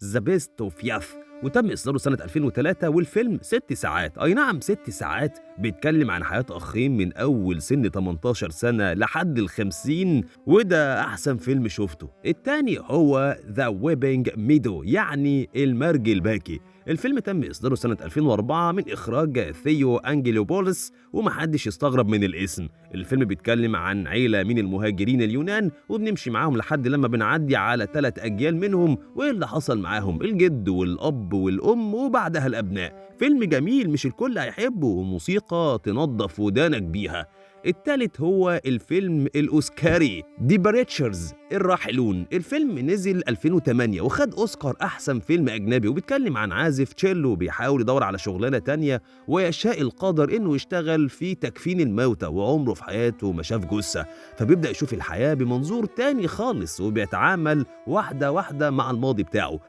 ذا بيست اوف ياث، وتم إصداره سنة 2003. والفيلم 6 ساعات، أي نعم 6 ساعات، بيتكلم عن حياة أخين من أول سن 18 سنة لحد ال50، وده أحسن فيلم شفته. التاني هو ذا ويبنج ميدو، يعني المرج الباكي. الفيلم تم إصداره سنة 2004 من إخراج ثيو أنجيلوبوليس، ومحدش يستغرب من الاسم. الفيلم بيتكلم عن عيلة من المهاجرين اليونان، وبنمشي معاهم لحد لما بنعدي على 3 أجيال منهم، وإيه اللي حصل معاهم، الجد والأب والأم وبعدها الأبناء. فيلم جميل مش الكل هيحبه، وموسيقى تنظف ودانك بيها. التالت هو الفيلم الأوسكاري دي بريتشرز الراحلون. الفيلم نزل 2008 وخد أوسكار أحسن فيلم أجنبي، وبيتكلم عن عازف تشيلو بيحاول يدور على شغلانة تانية، ويشاء القدر إنه يشتغل في تكفين الموتى، وعمره في حياته ما شاف جثة، فبيبدأ يشوف الحياة بمنظور تاني خالص، وبيتعامل واحدة واحدة مع الماضي بتاعه.